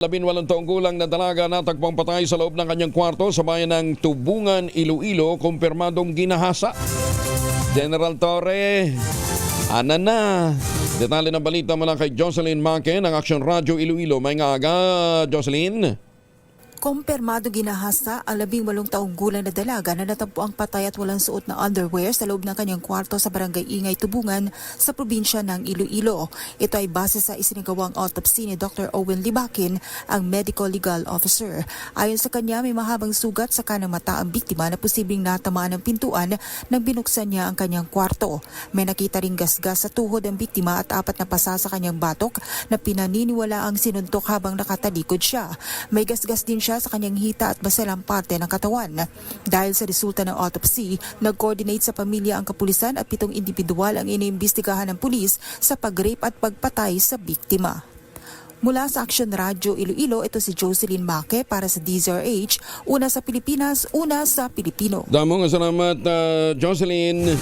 18 taong gulang na dalaga natagpong patay sa loob ng kanyang kwarto sa bayan ng Tubungan, Iloilo, kumpirmadong ginahasa. General Torre, ana na. Detalye ng balita mula kay Jocelyn Make ng Action Radio Iloilo. May nga aga, Jocelyn. Kumpirmado ginahasa ang 18 taong gulang na dalaga na natagpo ang patay at walang suot na underwear sa loob ng kanyang kwarto sa barangay Ingay, Tubungan sa probinsya ng Iloilo. Ito ay base sa isinagawang autopsy ni Dr. Owen Libakin, ang medical legal officer. Ayon sa kanya, may mahabang sugat sa kanang mata ang biktima na posibleng natamaan ng pintuan nang binuksan niya ang kanyang kwarto. May nakita ring gasgas sa tuhod ang biktima at 4 na pasa sa kanyang batok na pinaniniwala ang sinuntok habang nakatalikod siya. May gasgas din siya sa kanyang hita at baselang parte ng katawan. Dahil sa resulta ng autopsy, nag-coordinate sa pamilya ang kapulisan at 7 individual ang iniimbestigahan ng pulis sa pag-rape at pagpatay sa biktima. Mula sa Action Radio Iloilo, ito si Jocelyn Make para sa DZRH, una sa Pilipinas, una sa Pilipino. Damong salamat, Jocelyn.